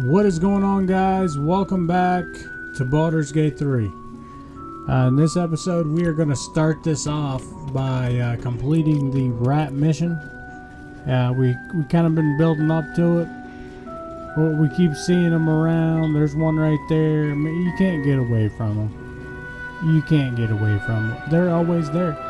What is going on, guys? Welcome back to Baldur's Gate 3. In this episode, we are going to start this off by completing the rat mission. We kind of been building up to it. Well, we keep seeing them around. There's one right there. I mean, you can't get away from them. You can't get away from them. They're always there.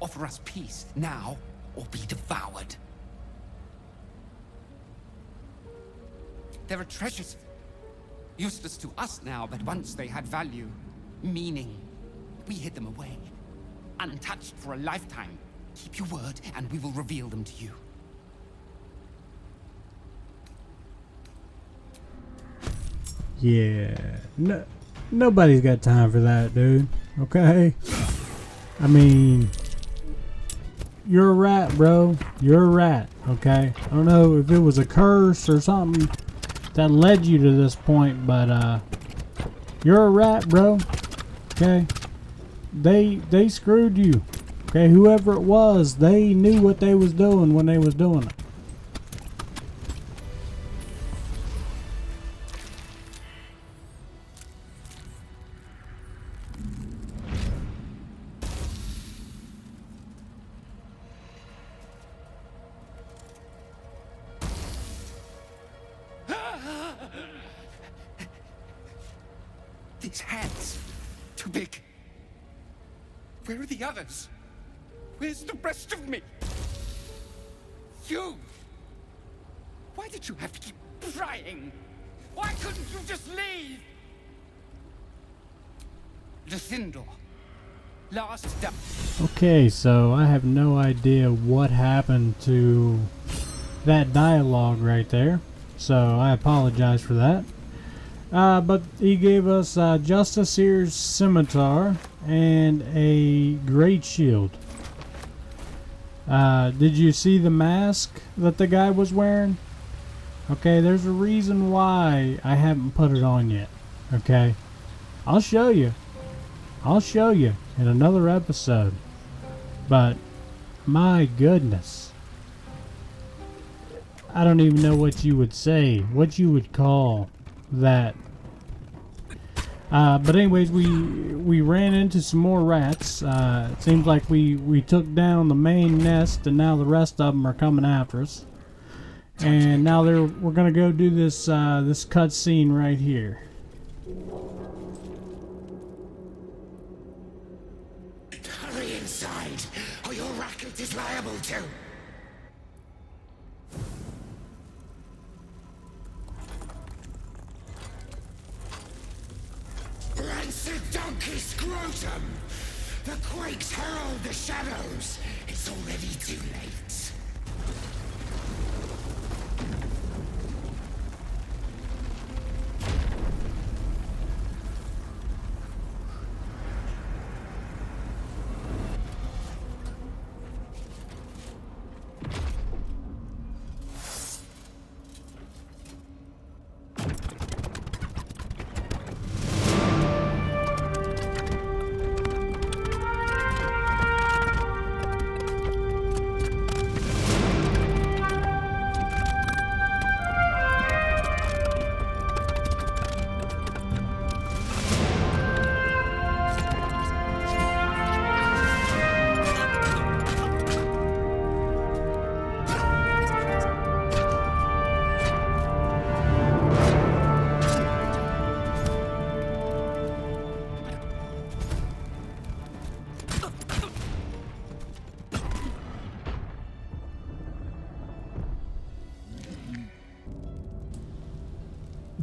Offer us peace now, or be devoured. There are treasures, useless to us now, but once they had value, meaning. We hid them away, untouched for a lifetime. Keep your word, and we will reveal them to you. Yeah, nobody's got time for that, dude. Okay? I mean, you're a rat, bro. You're a rat, okay? I don't know if it was a curse or something that led you to this point, but you're a rat, bro. Okay? They screwed you. Okay, whoever it was, they knew what they was doing when they was doing it. These hands, too big. Where are the others? Where's the rest of me? You! Why did you have to keep trying? Why couldn't you just leave? Luthindor. Last step. Okay, so I have no idea what happened to that dialogue right there. So I apologize for that. But he gave us Justicier's Scimitar and a Great Shield. Did you see the mask that the guy was wearing? Okay, there's a reason why I haven't put it on yet. Okay, I'll show you. I'll show you in another episode. But my goodness, I don't even know what you would say, what you would call that. But anyways, we ran into some more rats. It seems like we took down the main nest, and now the rest of them are coming after us. And now we're gonna go do this this cutscene right here. Hurry inside, or your racket is liable to. Rancid donkey scrotum! The quakes herald the shadows. It's already too late.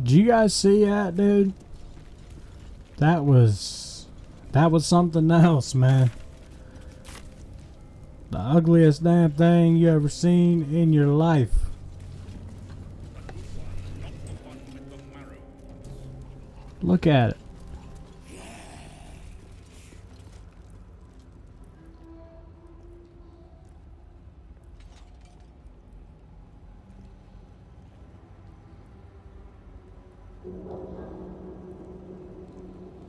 Did you guys see that, dude? that was something else, man. The ugliest damn thing you ever seen in your life. Look at it.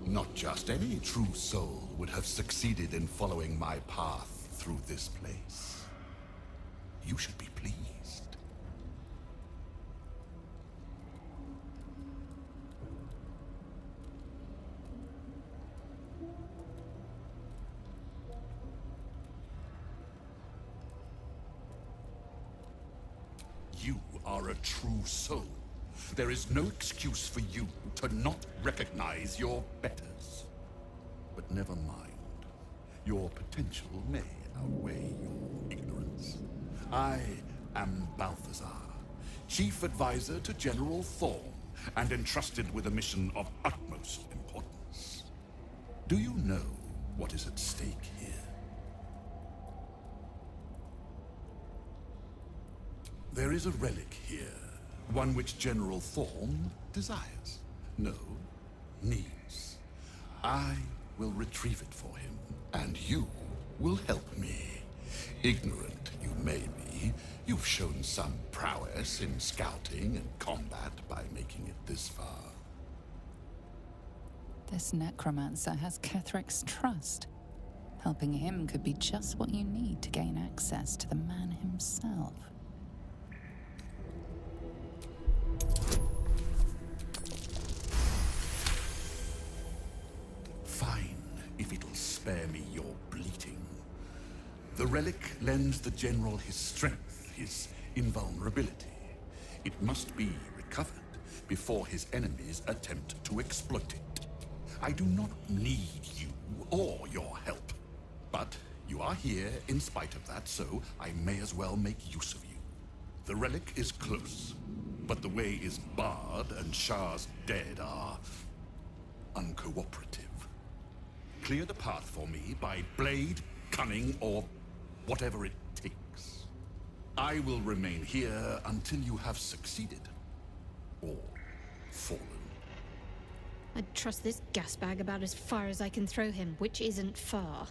Not just any true soul would have succeeded in following my path through this place. You should be pleased. You are a true soul. There is no excuse for you to not recognize your betters. But never mind. Your potential may outweigh your ignorance. I am Balthazar, Chief Advisor to General Thorm, and entrusted with a mission of utmost importance. Do you know what is at stake here? There is a relic here. One which General Thorm desires. No, needs. I will retrieve it for him, and you will help me. Ignorant you may be, you've shown some prowess in scouting and combat by making it this far. This necromancer has Kethric's trust. Helping him could be just what you need to gain access to the man himself. Fine, if it'll spare me your bleating. The relic lends the General his strength, his invulnerability. It must be recovered before his enemies attempt to exploit it. I do not need you or your help. But you are here in spite of that, so I may as well make use of you. The relic is close, but the way is barred and Shah's dead are uncooperative. Clear the path for me by blade, cunning, or whatever it takes. I will remain here until you have succeeded. Or fallen. I'd trust this gasbag about as far as I can throw him, which isn't far.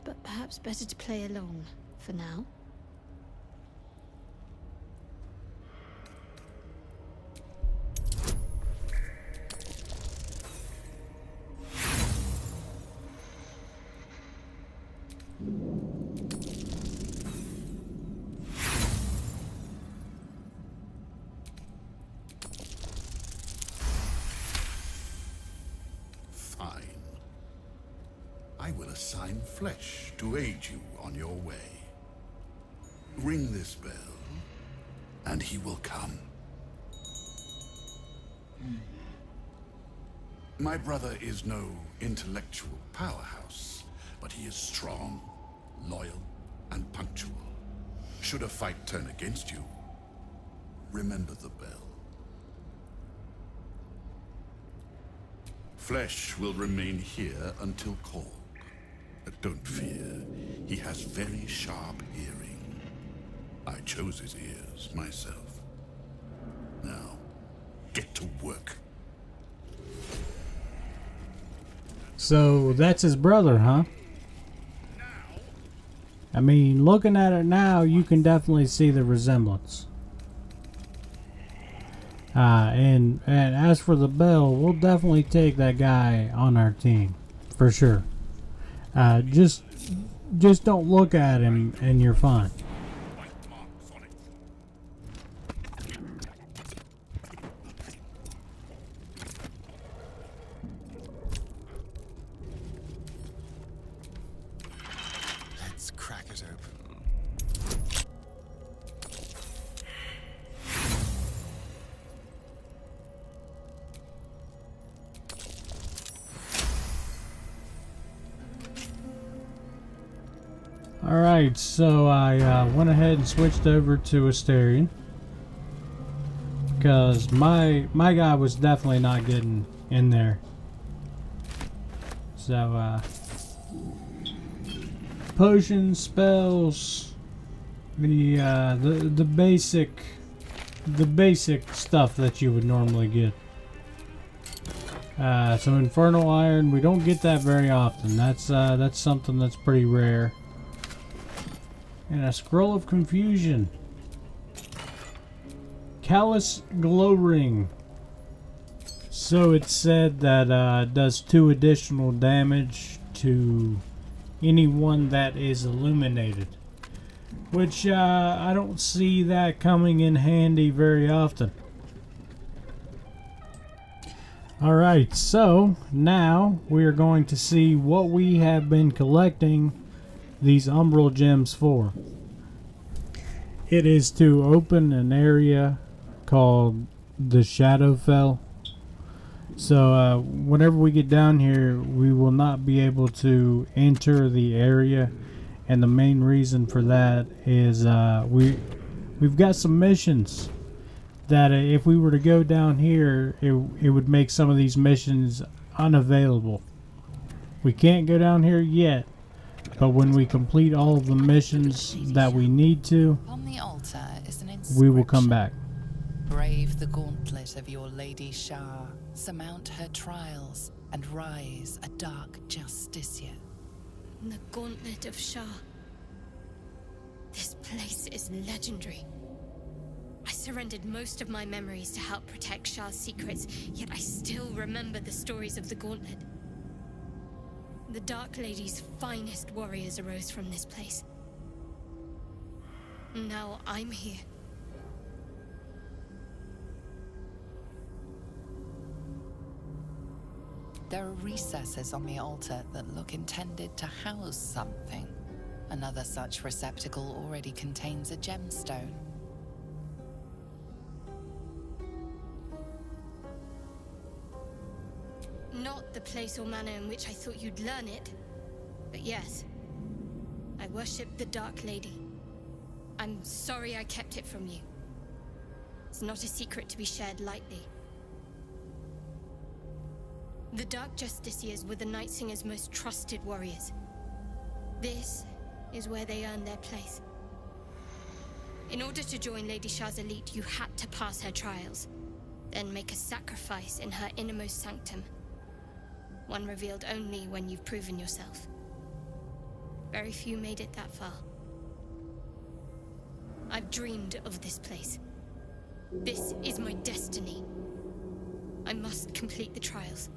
But perhaps better to play along for now. I will assign flesh to aid you on your way. Ring this bell, and he will come. My brother is no intellectual powerhouse, but he is strong, loyal, and punctual. Should a fight turn against you, remember the bell. Flesh will remain here until called. But don't fear, he has very sharp hearing. I chose his ears myself. Now, get to work. So that's his brother, huh? I mean, looking at it now, you can definitely see the resemblance. And as for the bell, we'll definitely take that guy on our team, for sure. Just don't look at him and you're fine. Let's crack it open. Alright, so I went ahead and switched over to Asterion. Because my guy was definitely not getting in there. So, potions, spells, the basic stuff that you would normally get. So infernal iron, we don't get that very often. That's something that's pretty rare. And a scroll of confusion. Callous glow ring. So it said that it does 2 additional damage to anyone that is illuminated. Which I don't see that coming in handy very often. Alright, so now we are going to see what we have been collecting these umbral gems for. It is to open an area called the Shadowfell. So whenever we get down here, we will not be able to enter the area, and the main reason for that is we've got some missions that if we were to go down here, it would make some of these missions unavailable. We can't go down here yet, but when we complete all of the missions that we need to, On the altar is an inscription. we will come back. Brave the gauntlet of your Lady Shah, surmount her trials, and rise a dark Justicia. The Gauntlet of Shah. This place is legendary. I surrendered most of my memories to help protect Shah's secrets, yet I still remember the stories of the Gauntlet. The Dark Lady's finest warriors arose from this place. Now I'm here. There are recesses on the altar that look intended to house something. Another such receptacle already contains a gemstone. Not the place or manner in which I thought you'd learn it, but yes, I worship the Dark Lady. I'm sorry I kept it from you. It's not a secret to be shared lightly. The Dark Justiciars were the Night Singer's most trusted warriors. This is where they earned their place. In order to join Lady Shah's elite, you had to pass her trials, then make a sacrifice in her innermost sanctum. One revealed only when you've proven yourself. Very few made it that far. I've dreamed of this place. This is my destiny. I must complete the trials.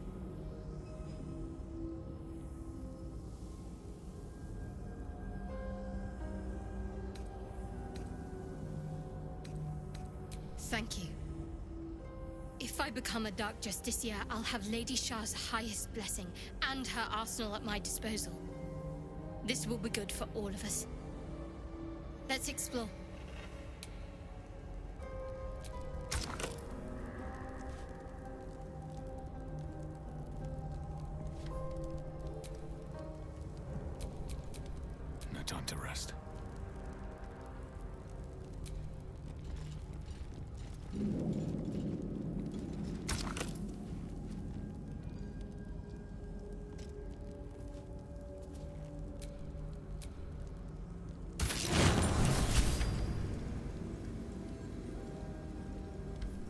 Thank you. If I become a Dark Justicia, I'll have Lady Shah's highest blessing and her arsenal at my disposal. This will be good for all of us. Let's explore. No time to rest.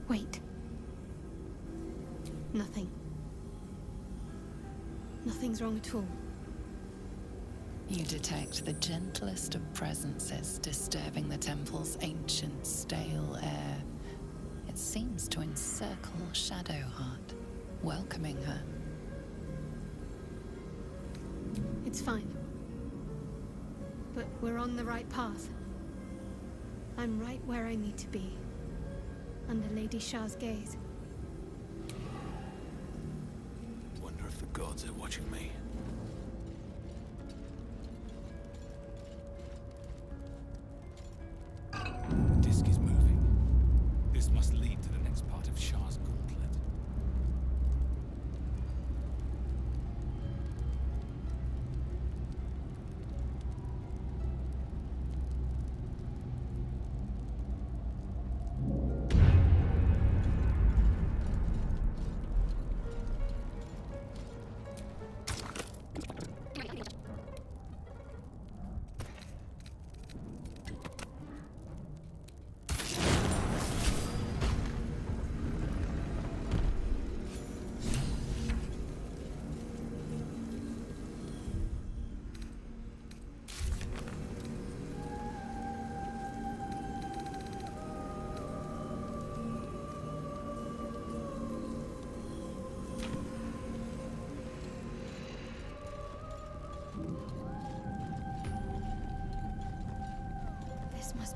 Wait. Nothing. Nothing's wrong at all. You detect the gentlest of presences disturbing the temple's ancient, stale air. It seems to encircle Shadowheart, welcoming her. It's fine. But we're on the right path. I'm right where I need to be. Under Lady Shah's gaze. Wonder if the gods are watching me. The disc is moving. This must lead to the next part of Shah's gauntlet.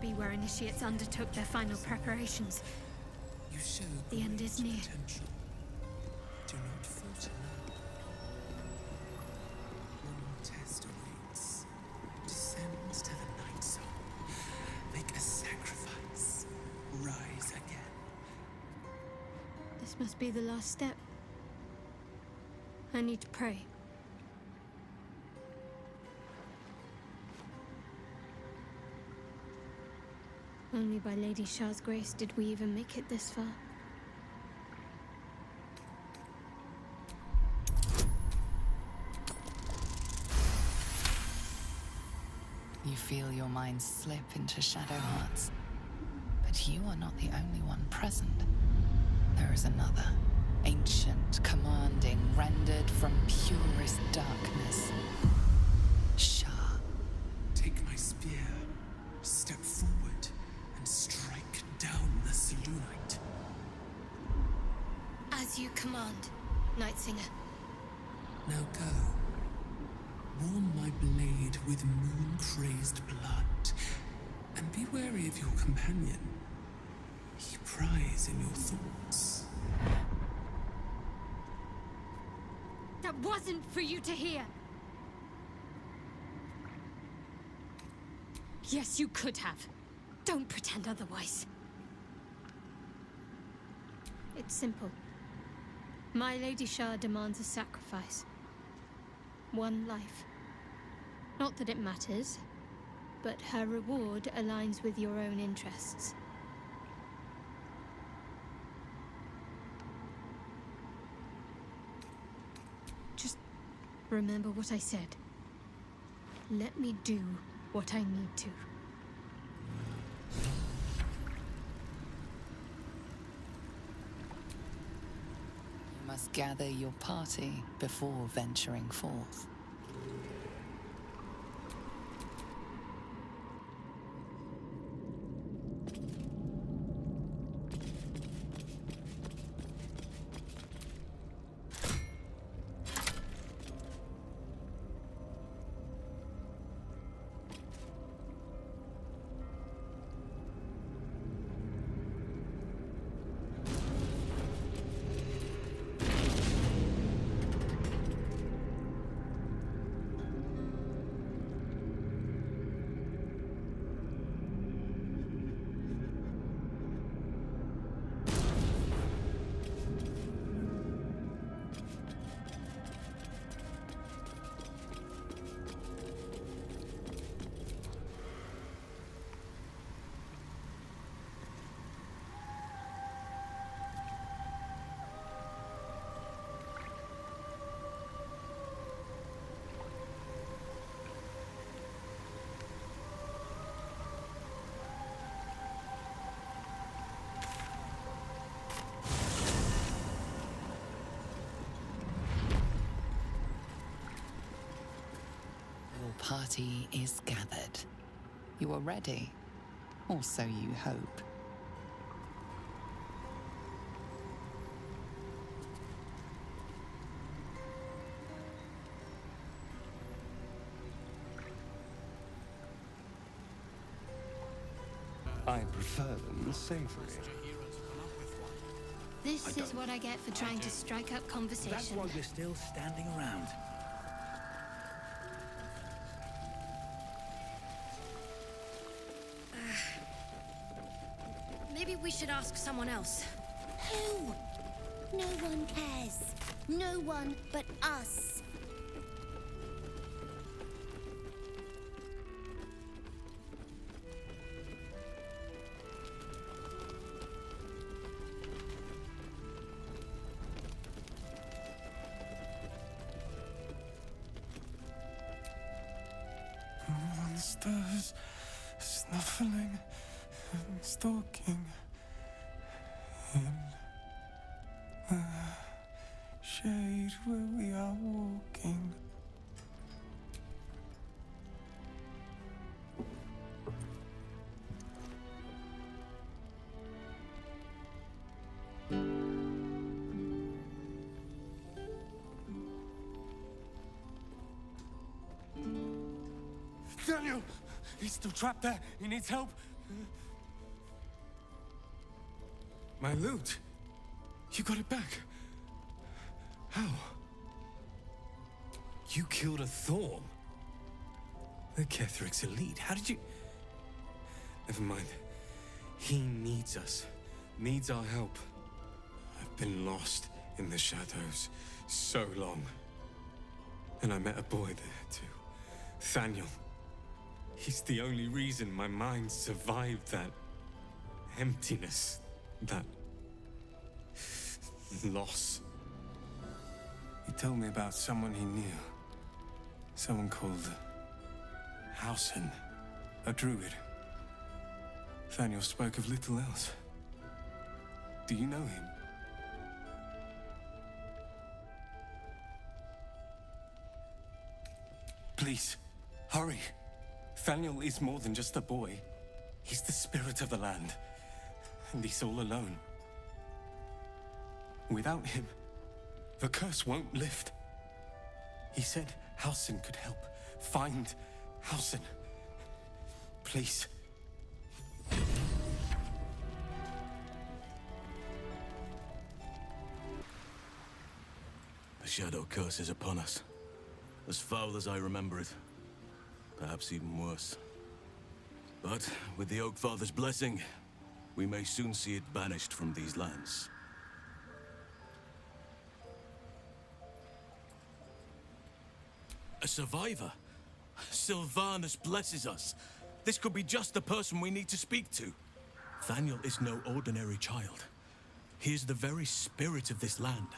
be where initiates undertook their final preparations. You show The end is great near. potential. Do not falter now. One more test awaits. Descend to the night zone. Make a sacrifice. Rise again. This must be the last step. I need to pray. Only by Lady Shah's grace did we even make it this far. You feel your mind slip into shadow hearts. But you are not the only one present. There is another, ancient, commanding, rendered from purest darkness. Shah. Take my spear, step forward, and strike down the Selûnite. As you command, Nightsinger. Now go. Warm my blade with moon-crazed blood, and be wary of your companion. He pries in your thoughts. That wasn't for you to hear! Yes, you could have. Don't pretend otherwise. It's simple. My Lady Shah demands a sacrifice. One life. Not that it matters, but her reward aligns with your own interests. Just remember what I said. Let me do what I need to. You must gather your party before venturing forth. Party is gathered. You are ready, or so you hope. I prefer them savory. This is what I get for trying to strike up conversation. That's why we're still standing around. Maybe we should ask someone else. Who? No one cares. No one but us. Monsters snuffling and stalking in the shade where we are walking. Daniel! He's still trapped there. He needs help. My loot! You got it back! How? You killed a Thorn? The Ketheric's elite. How did you... Never mind. He needs us. Needs our help. I've been lost in the shadows so long. And I met a boy there too. Thaniel. He's the only reason my mind survived that emptiness, that loss. He told me about someone he knew. Someone called Hausen, a druid. Thaniel spoke of little else. Do you know him? Please, hurry. Thaniel is more than just a boy. He's the spirit of the land. And he's all alone. Without him, the curse won't lift. He said Hausen could help. Find Hausen. Please. The Shadow Curse is upon us. As foul as I remember it. Perhaps even worse. But with the Oak Father's blessing, we may soon see it banished from these lands. A survivor? Sylvanus blesses us. This could be just the person we need to speak to. Thaniel is no ordinary child. He is the very spirit of this land.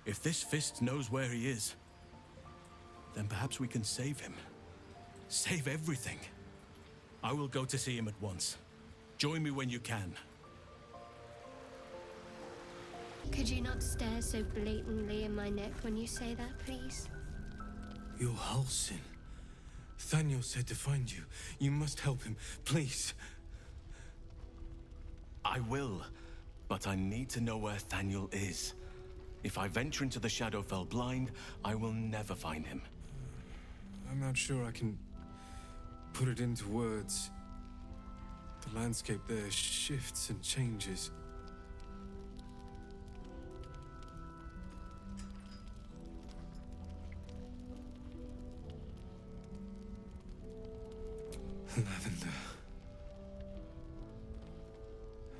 If this fist knows where he is, then perhaps we can save him. Save everything. I will go to see him at once. Join me when you can. Could you not stare so blatantly in my neck when you say that, please? You're Halsin. Thaniel said to find you. You must help him, please. I will, but I need to know where Thaniel is. If I venture into the Shadowfell blind, I will never find him. I'm not sure I can put it into words. The landscape there shifts and changes. Lavender.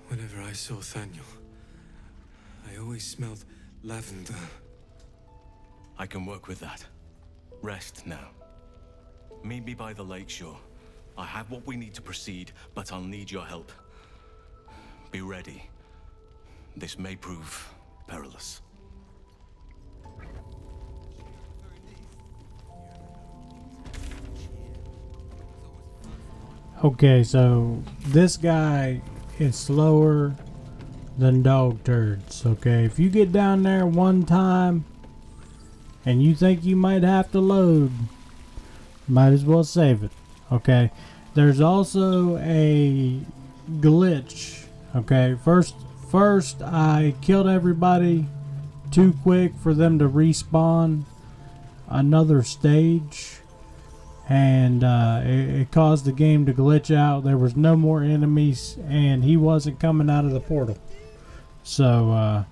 Whenever I saw Thaniel, I always smelled lavender. I can work with that. Rest now. Meet me by the lakeshore. I have what we need to proceed, but I'll need your help. Be ready. This may prove perilous. Okay, so this guy is slower than dog turds. Okay, if you get down there one time and you think you might have to load, might as well save it. Okay, there's also a glitch. Okay, first I killed everybody too quick for them to respawn another stage, and it caused the game to glitch out. There was no more enemies, and he wasn't coming out of the portal. So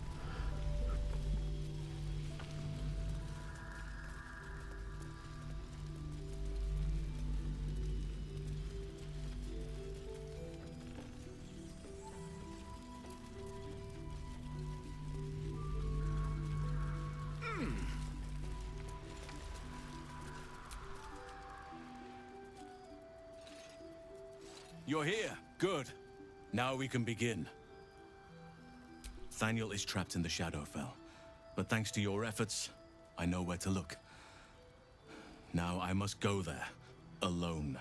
You're here. Good. Now we can begin. Thaniel is trapped in the Shadowfell, but thanks to your efforts, I know where to look. Now I must go there, alone.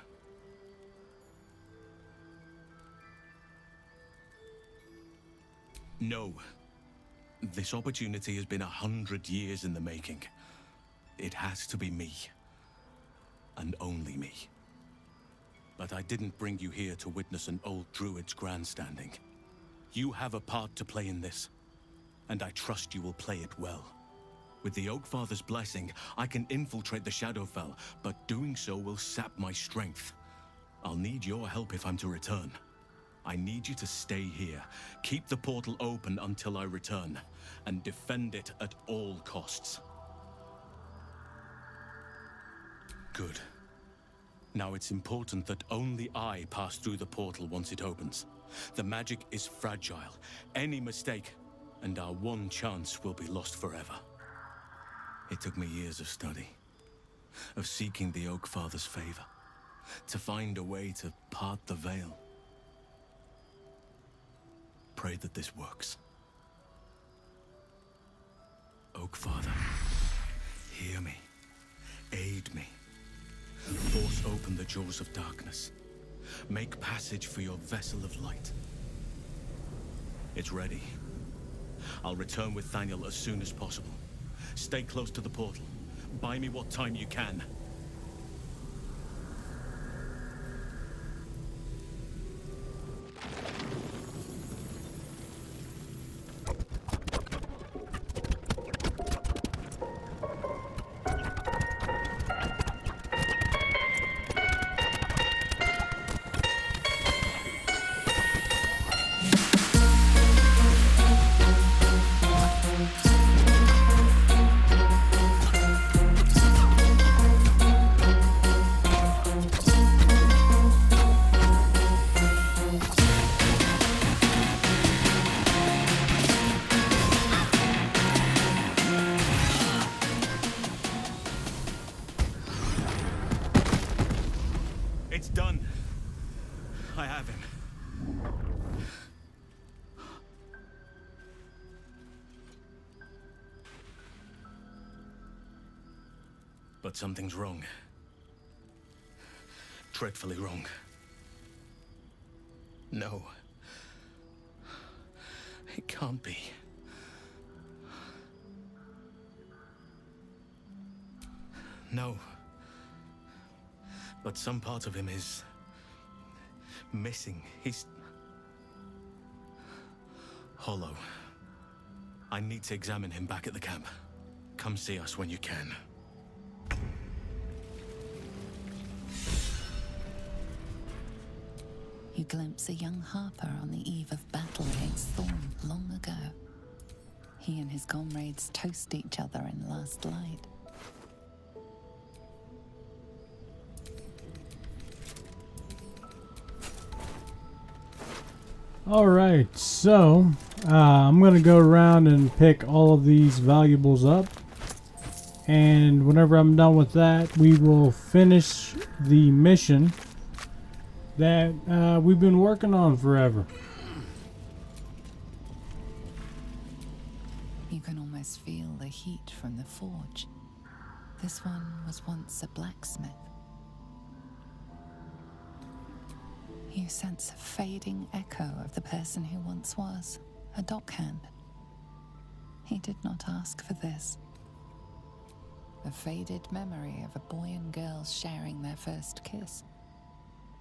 No. This opportunity has been 100 years in the making. It has to be me. And only me. But I didn't bring you here to witness an old druid's grandstanding. You have a part to play in this, and I trust you will play it well. With the Oak Father's blessing, I can infiltrate the Shadowfell, but doing so will sap my strength. I'll need your help if I'm to return. I need you to stay here, keep the portal open until I return, and defend it at all costs. Good. Now it's important that only I pass through the portal once it opens. The magic is fragile. Any mistake, and our one chance will be lost forever. It took me years of study, of seeking the Oak Father's favor, to find a way to part the veil. Pray that this works. Oak Father, hear me, aid me. Force open the jaws of darkness. Make passage for your vessel of light. It's ready. I'll return with Thaniel as soon as possible. Stay close to the portal. Buy me what time you can. It's done. I have him. But something's wrong. Dreadfully wrong. No. It can't be. No. But some part of him is missing. He's hollow. I need to examine him back at the camp. Come see us when you can. You glimpse a young harper on the eve of battle against Thorn long ago. He and his comrades toast each other in last light. Alright, so I'm going to go around and pick all of these valuables up. And whenever I'm done with that, we will finish the mission that we've been working on forever. You can almost feel the heat from the forge. This one was once a blacksmith. You sense a fading echo of the person who once was, a dockhand. He did not ask for this. A faded memory of a boy and girl sharing their first kiss.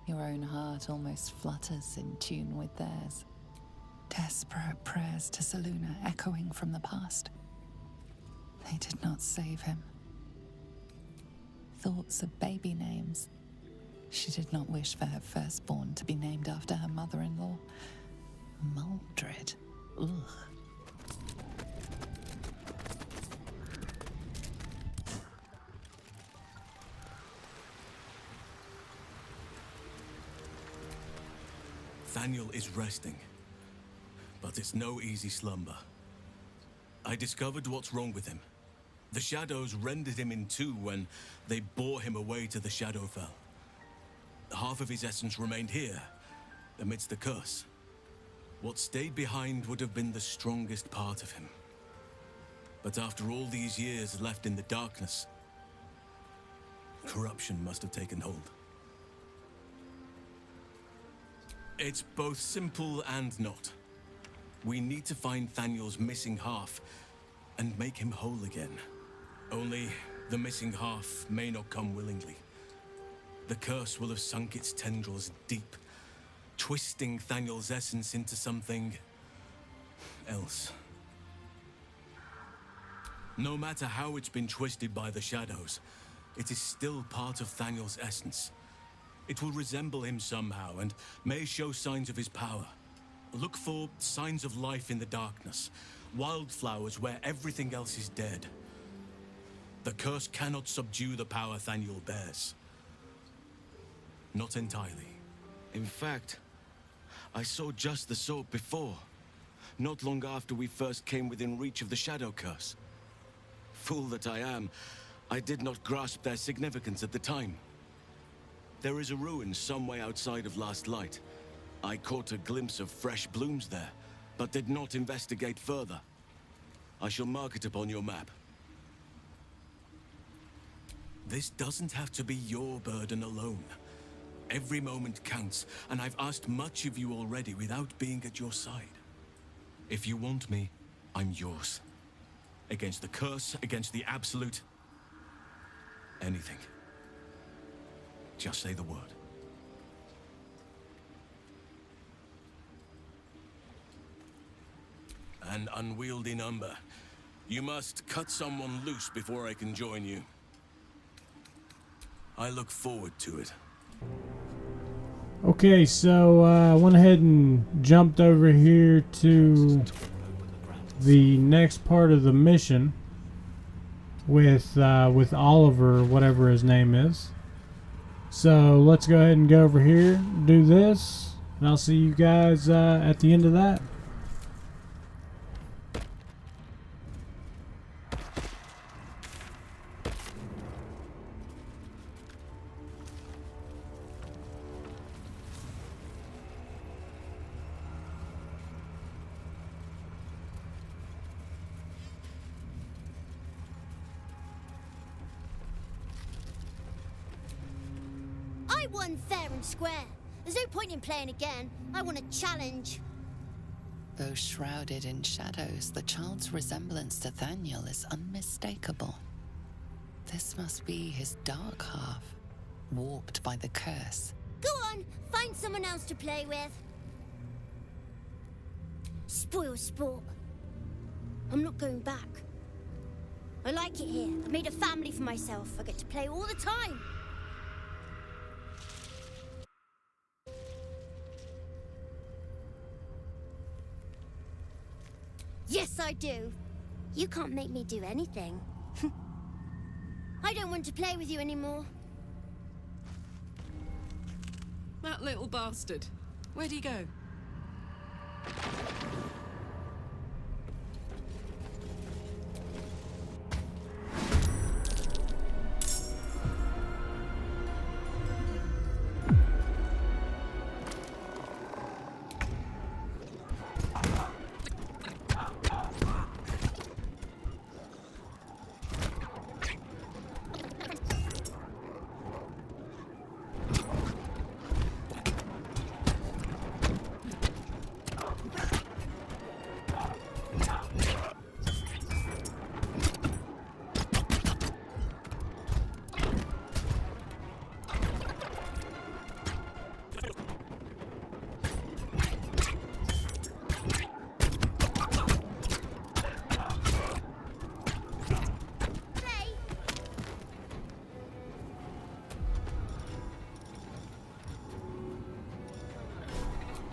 Your own heart almost flutters in tune with theirs. Desperate prayers to Selûne echoing from the past. They did not save him. Thoughts of baby names. She did not wish for her firstborn to be named after her mother-in-law. Maldred. Ugh. Thaniel is resting, but it's no easy slumber. I discovered what's wrong with him. The shadows rendered him in two when they bore him away to the Shadowfell. Half of his essence remained here, amidst the curse. What stayed behind would have been the strongest part of him. But after all these years left in the darkness, corruption must have taken hold. It's both simple and not. We need to find Thaniel's missing half and make him whole again. Only the missing half may not come willingly. The curse will have sunk its tendrils deep, twisting Thaniel's essence into something else. No matter how it's been twisted by the shadows, it is still part of Thaniel's essence. It will resemble him somehow and may show signs of his power. Look for signs of life in the darkness, wildflowers where everything else is dead. The curse cannot subdue the power Thaniel bears. Not entirely. In fact, I saw just the sort before, not long after we first came within reach of the Shadow Curse. Fool that I am, I did not grasp their significance at the time. There is a ruin some way outside of Last Light. I caught a glimpse of fresh blooms there, but did not investigate further. I shall mark it upon your map. This doesn't have to be your burden alone. Every moment counts, and I've asked much of you already without being at your side. If you want me, I'm yours. Against the curse, against the absolute. Anything. Just say the word. An unwieldy number. You must cut someone loose before I can join you. I look forward to it. Okay, so I went ahead and jumped over here to the next part of the mission with Oliver, whatever his name is. So let's go ahead and go over here, do this, and I'll see you guys at the end of that. I won fair and square. There's no point in playing again. I want a challenge. Though shrouded in shadows, the child's resemblance to Thaniel is unmistakable. This must be his dark half, warped by the curse. Go on, find someone else to play with. Spoil sport. I'm not going back. I like it here. I've made a family for myself. I get to play all the time. Yes, I do. You can't make me do anything. I don't want to play with you anymore. That little bastard. Where'd he go?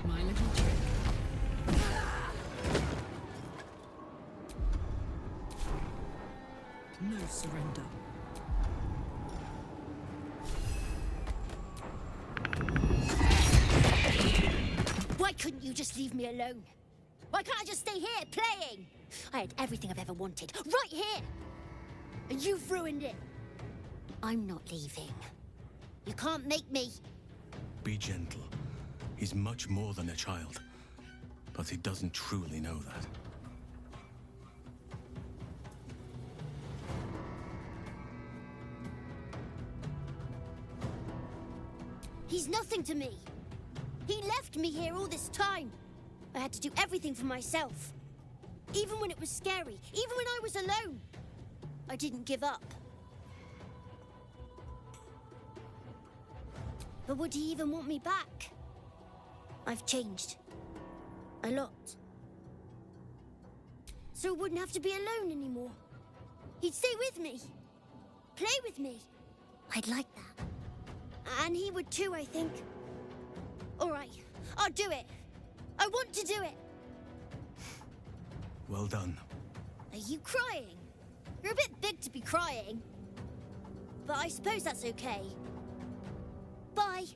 My little trick. No surrender. Why couldn't you just leave me alone? Why can't I just stay here, playing? I had everything I've ever wanted, right here! And you've ruined it. I'm not leaving. You can't make me. Be gentle. He's much more than a child, but he doesn't truly know that. He's nothing to me. He left me here all this time. I had to do everything for myself. Even when it was scary, even when I was alone. I didn't give up. But would he even want me back? I've changed. A lot. So I wouldn't have to be alone anymore. He'd stay with me. Play with me. I'd like that. And he would too, I think. Alright, I'll do it. I want to do it. Well done. Are you crying? You're a bit big to be crying. But I suppose that's okay. Bye.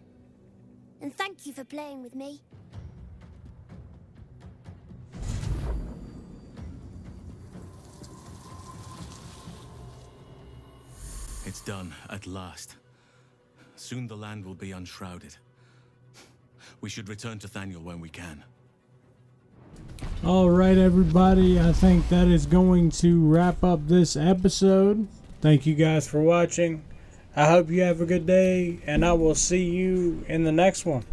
And thank you for playing with me. It's done, at last. Soon the land will be unshrouded. We should return to Thaniel when we can. Alright everybody, I think that is going to wrap up this episode. Thank you guys for watching. I hope you have a good day, and I will see you in the next one.